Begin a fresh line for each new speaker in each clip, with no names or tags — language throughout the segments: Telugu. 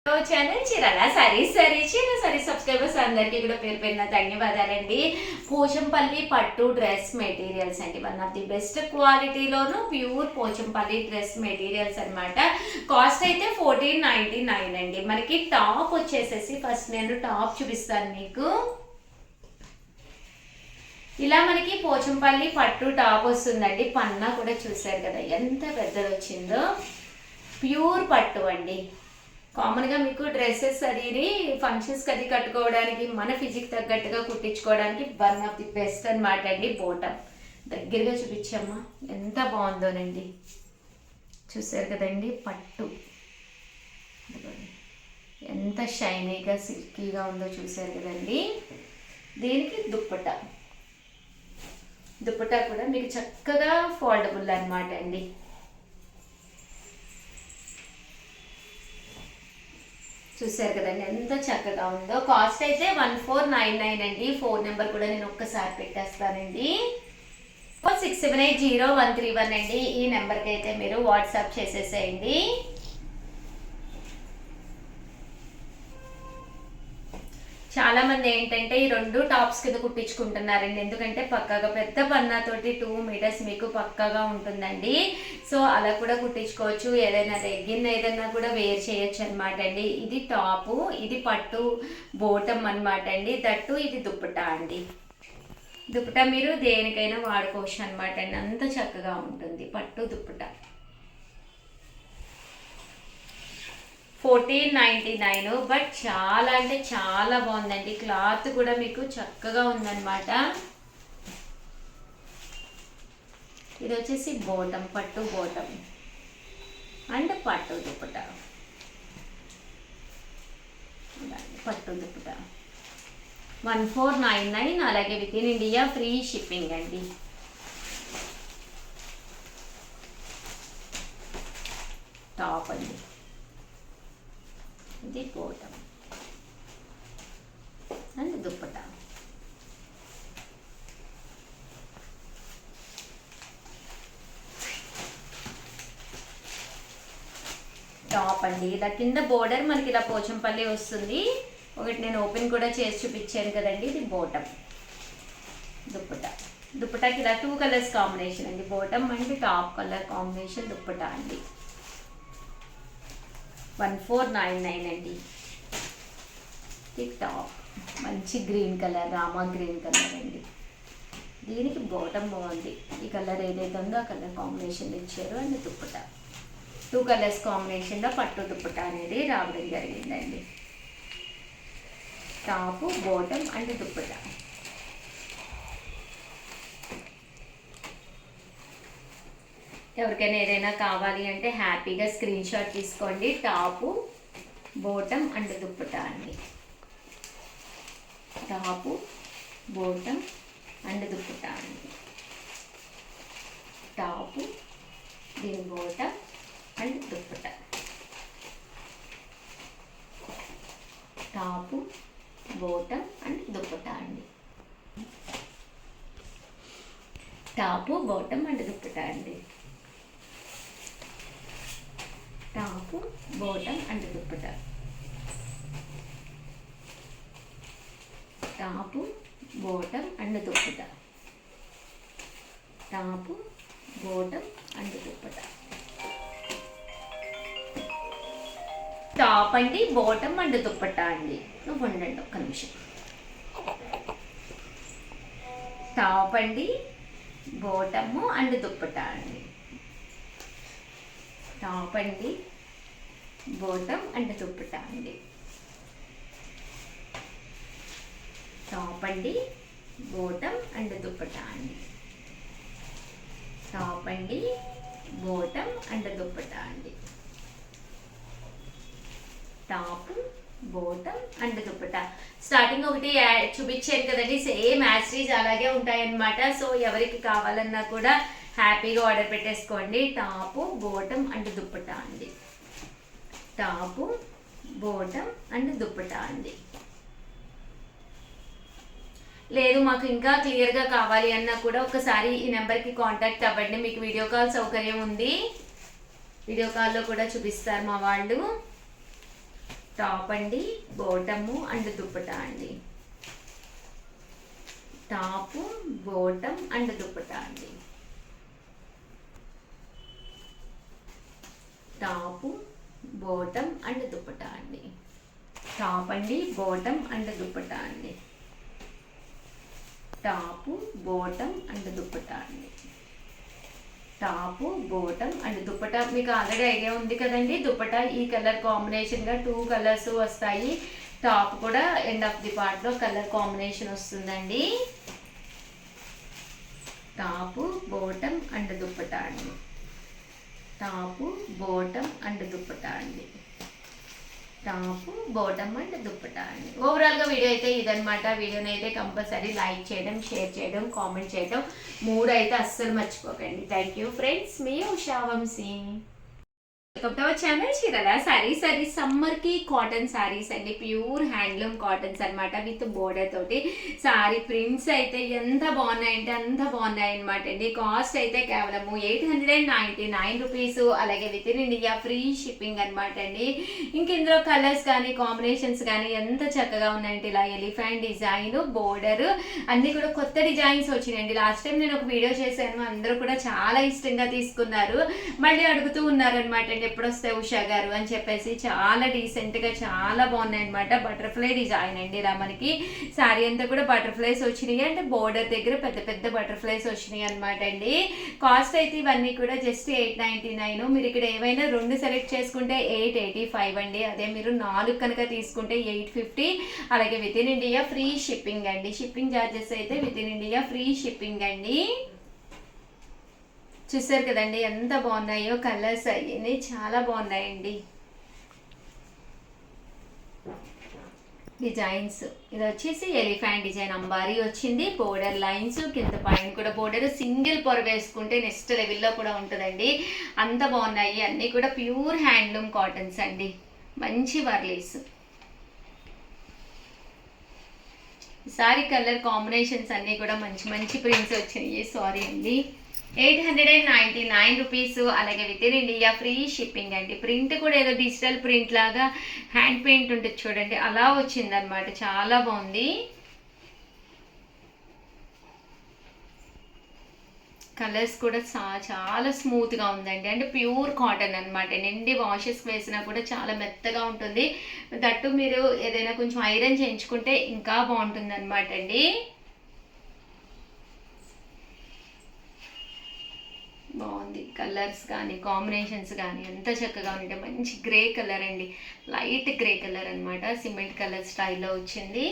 ఛానల్ చీరాల సారీ సబ్స్క్రైబర్స్ అందరికీ కూడా పేరు పేరున ధన్యవాదాలండి. పోచంపల్లి పట్టు డ్రెస్ మెటీరియల్స్ అండి. వన్ ఆఫ్ ది బెస్ట్ క్వాలిటీలోను ప్యూర్ పోచంపల్లి డ్రెస్ మెటీరియల్స్ అనమాట. కాస్ట్ అయితే 1499 అండి. మనకి టాప్ వచ్చేసేసి ఫస్ట్ నేను టాప్ చూపిస్తాను మీకు. ఇలా మనకి పోచంపల్లి పట్టు టాప్ వస్తుందండి. పన్నా కూడా చూసారు కదా ఎంత పెద్దది వచ్చిందో. ప్యూర్ పట్టు అండి. కామన్గా మీకు డ్రెస్సెస్ అది ఫంక్షన్స్కి అది కట్టుకోవడానికి మన ఫిజిక్ తగ్గట్టుగా కుట్టించుకోవడానికి వన్ ఆఫ్ ది బెస్ట్ అనమాట అండి. బోటం దగ్గరగా చూపించమ్మా ఎంత బాగుందోనండి. చూసారు కదండి పట్టు ఎంత షైనీగా సిల్కీగా ఉందో చూసారు కదండి. దీనికి దుప్పటా కూడా మీకు చక్కగా ఫోల్డబుల్ అనమాట అండి. చూసారు కదండి ఎంత చక్కగా ఉందో. కాస్ట్ అయితే 1499 అండి. ఫోన్ నెంబర్ కూడా నేను ఒక్కసారి పెట్టేస్తానండి. 67803131 అండి. ఈ నెంబర్కి అయితే మీరు వాట్సాప్ చేసేసేయండి. చాలా మంది ఏంటంటే ఈ రెండు టాప్స్ కింద కుట్టించుకుంటున్నారండి. ఎందుకంటే పక్కాగా పెద్ద పన్నాతోటి 2 మీటర్స్ మీకు పక్కాగా ఉంటుందండి. సో అలా కూడా కుట్టించుకోవచ్చు. ఏదైనా రెగ్గిన్ ఏదైనా కూడా వేర్ చేయొచ్చు అనమాట అండి. ఇది టాపు, ఇది పట్టు బోటం అనమాట అండి. దట్టు ఇది దుప్పటా అండి. దుప్పటా మీరు దేనికైనా వాడుకోవచ్చు అనమాట అండి. అంత చక్కగా ఉంటుంది పట్టు దుప్పటా. 1499 బట్ చాలా అంటే చాలా బాగుందండి. క్లాత్ కూడా మీకు చక్కగా ఉందన్నమాట. ఇది వచ్చేసి బోటం, పట్టు బోటం అండ్ పట్టు దుప్పట. పట్టు దుప్పట 1499. అలాగే with in India free shipping అండి. టాప్ అండి. ఇది బోటం అండ్ దుప్పటా. టాప్ అండి. ఇలా కింద బోర్డర్ మనకి ఇలా పోచంపల్లి వస్తుంది. ఒకటి నేను ఓపెన్ కూడా చేసి చూపించాను కదండి. ఇది బోటం దుప్పటాకి ఇలా 2 కలర్స్ కాంబినేషన్ అండి. Bottom and top colour combination dupatta అండి. 1499 అండి. టాప్ మంచి green colour, Rama green colour అండి. దీనికి బోటం బాగుంది. ఈ కలర్ ఏదైతే ఉందో ఆ కలర్ కాంబినేషన్ ఇచ్చారు. అండ్ దుప్పట 2 కలర్స్ కాంబినేషన్లో పట్టు దుప్పట అనేది రావడం జరిగిందండి. Top, bottom and dupatta. ఎవరికైనా ఏదైనా కావాలి అంటే హ్యాపీగా స్క్రీన్ షాట్ తీసుకోండి. టాపు, బోటం అండ్ దుప్పటా అండి. టాపు, బోటం అండ్ దుప్పటా అండి. టాపు, దీని bottom and dupatta. Top, bottom and dupatta అండి. టాపు, బోటం అండ్ దుప్పటా అండి. Top, bottom and dupatta. Top, bottom and dupatta. Top, bottom and dupatta. Top అండి, బోటం అండ్ దుప్పట అండి. నువ్వు ఉండండి ఒక్క నిమిషం. టాప్ అండి, బోటము అండ్ దుప్పట అండి. టాప్ అండి, బోటం అండ్ దుప్పట అండి. టాప్ అండి, బోటం అండ్ దుప్పట అండి. టాప్ అండి, బోటం అండ్ దుప్పట అండి. Top, bottom and dupatta. Starting ఒకటి చూపించాను కదండి. సేమ్ యాస్టీజ్ అలాగే ఉంటాయన్నమాట. సో ఎవరికి కావాలన్నా కూడా హ్యాపీగా ఆర్డర్ పెట్టేసుకోండి. టాపు, బోటం అండ్ దుప్పటా అండి. టాపు, బోటం అండ్ దుప్పటా అండి. లేదు మాకు ఇంకా క్లియర్గా కావాలి అన్నా కూడా ఒకసారి ఈ నెంబర్కి కాంటాక్ట్ అవ్వండి. మీకు వీడియో కాల్ సౌకర్యం ఉంది. వీడియో కాల్లో కూడా చూపిస్తారు మా వాళ్ళు. టాప్ అండి, బాటము అండ్ దుప్పటా అండి. టాపు, బాటమ్ అండ్ దుప్పటా అండి. టాపు, బాటమ్ అండ్ దుప్పటా అండి. టాప్ అండి, బాటమ్ అండ్ దుప్పటా అండి. టాపు, బాటమ్ అండ్ దుప్పటా అండి. టాపు, బాటమ్ అండ్ దుప్పటా మీకు ఆల్రెడీ ఐడియా ఉంది కదండి. దుప్పటా ఈ కలర్ కాంబినేషన్గా 2 కలర్స్ వస్తాయి. టాప్ కూడా ఎండ్ ఆఫ్ ది పార్ట్లో కలర్ కాంబినేషన్ వస్తుందండి. టాపు, బాటమ్ అండ్ దుప్పటా అండి. టాపు, బాటమ్ అండ్ దుప్పటా అండి. టాపు, బాటమ్ అండ్ దుప్పటా అండి. ఓవరాల్గా వీడియో అయితే ఇదనమాట. వీడియోని అయితే కంపల్సరీ లైక్ చేయడం, షేర్ చేయడం, కామెంట్ చేయడం 3 అయితే అస్సలు మర్చిపోకండి. థ్యాంక్ యూ ఫ్రెండ్స్, మీ Usha Vamshi. Welcome to our channel చీరల సారీస్. అది సమ్మర్ కి కాటన్ సారీస్ అండి, ప్యూర్ హ్యాండ్లూమ్ కాటన్స్ అనమాట విత్ బోర్డర్ తోటి. సారీ ప్రింట్స్ అయితే ఎంత బాగున్నాయంటే అంత బాగున్నాయి అనమాట అండి. కాస్ట్ అయితే కేవలము 899 రూపీస్. అలాగే with in India free shipping అనమాట అండి. ఇంక ఇందులో కలర్స్ కానీ కాంబినేషన్స్ కానీ ఎంత చక్కగా ఉన్నాయంటే ఇలా ఎలిఫెంట్ డిజైన్, బోర్డర్ అన్ని కూడా కొత్త డిజైన్స్ వచ్చినాయండి. లాస్ట్ టైం నేను ఒక వీడియో చేశాను, అందరూ కూడా చాలా ఇష్టంగా తీసుకున్నారు. మళ్ళీ అడుగుతూ ఉన్నారు అనమాట, ఎప్పుడు వస్తాయి ఉషా గారు అని చెప్పేసి. చాలా డీసెంట్గా చాలా బాగున్నాయి అనమాట. బటర్ఫ్లై డిజైన్ అండి. ఇలా మనకి శారీ అంతా కూడా బటర్ఫ్లైస్ వచ్చినాయి, అంటే బోర్డర్ దగ్గర పెద్ద పెద్ద బటర్ఫ్లైస్ వచ్చినాయి అనమాట అండి. కాస్ట్ అయితే ఇవన్నీ కూడా జస్ట్ 899. మీరు ఇక్కడ ఏమైనా 2 సెలెక్ట్ చేసుకుంటే 885 అండి. అదే మీరు 4 కనుక తీసుకుంటే 850. అలాగే with in India free shipping అండి. షిప్పింగ్ ఛార్జెస్ అయితే with in India free shipping అండి. చూసారు కదండి ఎంత బాగున్నాయో కలర్స్ అయ్యి చాలా బాగున్నాయండి. డిజైన్స్ ఇది వచ్చేసి ఎలిఫెంట్ డిజైన్ అంబారీ వచ్చింది. బోర్డర్ లైన్స్ కింద పైన కూడా బోర్డర్ సింగిల్ పొర వేసుకుంటే నెక్స్ట్ లెవెల్లో కూడా ఉంటుందండి. అంత బాగున్నాయి. అన్నీ కూడా ప్యూర్ హ్యాండ్లూమ్ కాటన్స్ అండి. మంచి వర్లీస్. సారీ కలర్ కాంబినేషన్స్ అన్నీ కూడా మంచి మంచి ప్రింట్స్ వచ్చినాయి. సారీ అండి, 899 రూపీస్. అలాగే with in India free shipping అండి. ప్రింట్ కూడా ఏదో డిజిటల్ ప్రింట్ లాగా హ్యాండ్ పెయింట్ ఉంటుంది చూడండి, అలా వచ్చిందనమాట. చాలా బాగుంది. కలర్స్ కూడా చాలా స్మూత్గా ఉందండి. అంటే ప్యూర్ కాటన్ అనమాట. నిండి వాషెస్ వేసినా కూడా చాలా మెత్తగా ఉంటుంది. దట్టు మీరు ఏదైనా కొంచెం ఐరన్ చేయించుకుంటే ఇంకా బాగుంటుంది అనమాట అండి. బాగుంది. కలర్స్ కానీ కాంబినేషన్స్ కానీ ఎంత చక్కగా ఉంటే మంచి గ్రే కలర్ అండి. లైట్ గ్రే కలర్ అనమాట. సిమెంట్ కలర్ స్టైల్లో వచ్చింది.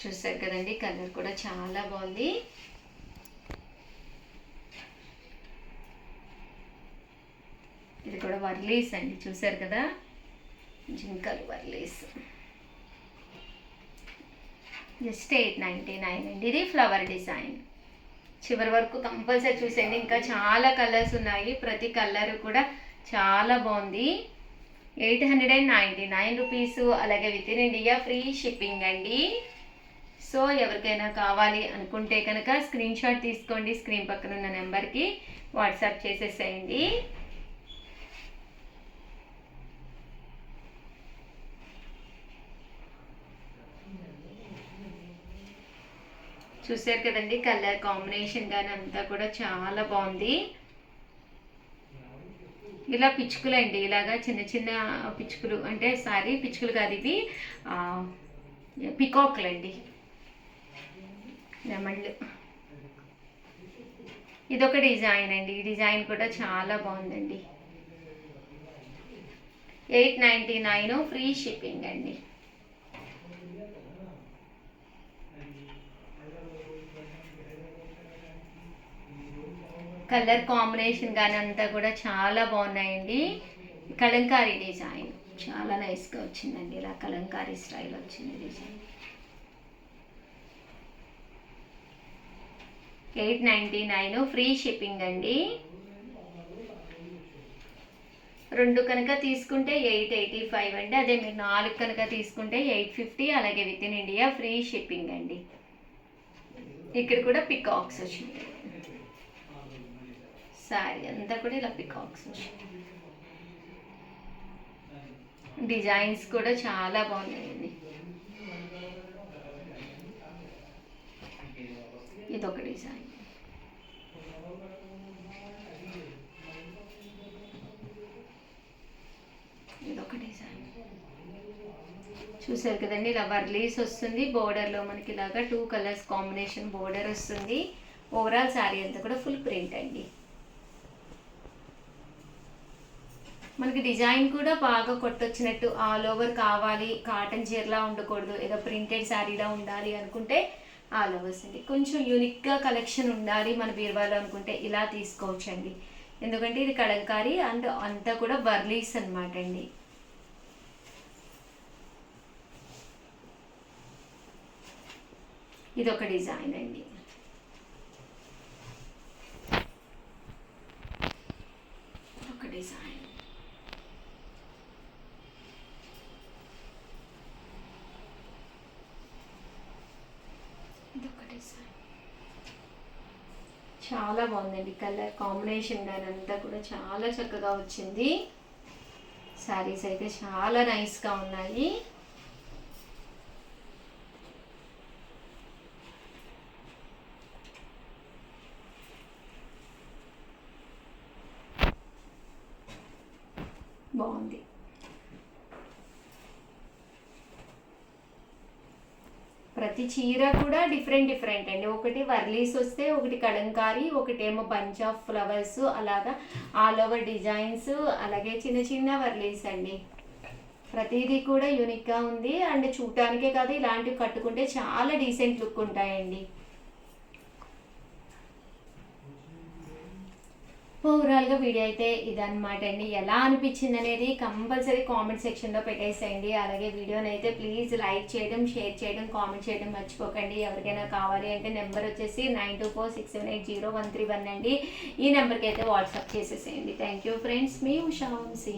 చూసారు కదండి కలర్ కూడా చాలా బాగుంది. ఇది కూడా వర్లీస్ అండి. చూసారు కదా జింకల్ వర్లీస్. జస్ట్ 899 అండి. ఇది ఫ్లవర్ డిజైన్. చివరి వరకు కంపల్సరీ చూసేయండి, ఇంకా చాలా కలర్స్ ఉన్నాయి. ప్రతి కలర్ కూడా చాలా బాగుంది. 899 రూపీస్. అలాగే with in India free shipping అండి. సో ఎవరికైనా కావాలి అనుకుంటే కనుక స్క్రీన్ షాట్ తీసుకోండి. స్క్రీన్ పక్కన ఉన్న నెంబర్కి వాట్సాప్ చేసేసేయండి. చూసారు కదండి కలర్ కాంబినేషన్ కానీ అంతా కూడా చాలా బాగుంది. ఇలా పిచ్చుకలు అండి, ఇలాగా చిన్న చిన్న పిచ్చుకలు, అంటే సారీ పిచ్చుకలు కాదు, ఇవి పికాక్లు అండి, నెమళ్ళు. ఇదొక డిజైన్ అండి. ఈ డిజైన్ కూడా చాలా బాగుందండి. 899 ఫ్రీ షిప్పింగ్ అండి. కలర్ కాంబినేషన్ కానీ అంతా కూడా చాలా బాగున్నాయండి. కలంకారీ డిజైన్ చాలా నైస్గా వచ్చిందండి. ఇలా కలంకారీ స్టైల్ వచ్చింది డిజైన్. 899 ఫ్రీ షిప్పింగ్ అండి. 2 కనుక తీసుకుంటే 885 అండి. అదే మీరు 4 కనుక తీసుకుంటే 850. అలాగే with in India free shipping అండి. ఇక్కడ కూడా పికాక్స్ వచ్చినాయి. శారీ అంతా కూడా ఇలా పికాక్స్ డిజైన్స్ కూడా చాలా బాగున్నాయండి. ఇదొక డిజైన్, ఇదొక డిజైన్ చూసారు కదండి. ఇలా వర్లీస్ వస్తుంది, బోర్డర్లో మనకి ఇలాగా 2 కలర్స్ కాంబినేషన్ బోర్డర్ వస్తుంది. ఓవరాల్ శారీ అంతా కూడా ఫుల్ ప్రింట్ అండి. మనకి డిజైన్ కూడా బాగా కొట్టొచ్చినట్టు ఆల్ ఓవర్ కావాలి, కాటన్ చీరలా ఉండకూడదు, ఏదో ప్రింటెడ్ శారీలా ఉండాలి అనుకుంటే ఆల్ ఓవర్స్ అండి. కొంచెం యూనిక్గా కలెక్షన్ ఉండాలి మన బీరువాలో అనుకుంటే ఇలా తీసుకోవచ్చండి. ఎందుకంటే ఇది కలంకారీ అండ్ అంతా కూడా వర్లీస్ అనమాట అండి. ఇదొక డిజైన్ అండి. ఒక డిజైన్, ఇదొక డిజైన్ చాలా బాగుందండి. కలర్ కాంబినేషన్ కానీ అంతా కూడా చాలా చక్కగా వచ్చింది. శారీస్ అయితే చాలా నైస్గా ఉన్నాయి. బాగుంది. ప్రతి చీర కూడా డిఫరెంట్ అండి. ఒకటి వర్లీస్ వస్తే, ఒకటి కలంకారీ, ఒకటేమో బంచ్ ఆఫ్ ఫ్లవర్స్, అలాగా ఆల్ ఓవర్ డిజైన్స్, అలాగే చిన్న చిన్న వర్లీస్ అండి. ప్రతిదీ కూడా యూనిక్గా ఉంది. అండ్ చూడటానికే కాదు, ఇలాంటివి కట్టుకుంటే చాలా డీసెంట్ లుక్ ఉంటాయండి. ఓవరాల్గా వీడియో అయితే ఇదన్నమాట అండి. ఎలా అనిపించింది అనేది కంపల్సరీ కామెంట్ సెక్షన్లో పెట్టేసేయండి. అలాగే వీడియోని అయితే ప్లీజ్ లైక్ చేయడం, షేర్ చేయడం, కామెంట్ చేయడం మర్చిపోకండి. ఎవరికైనా కావాలి అంటే నెంబర్ వచ్చేసి 9246780131 అండి. ఈ నెంబర్కి అయితే వాట్సాప్ చేసేసేయండి. థ్యాంక్ యూ ఫ్రెండ్స్, మీ ఉషా వంశీ.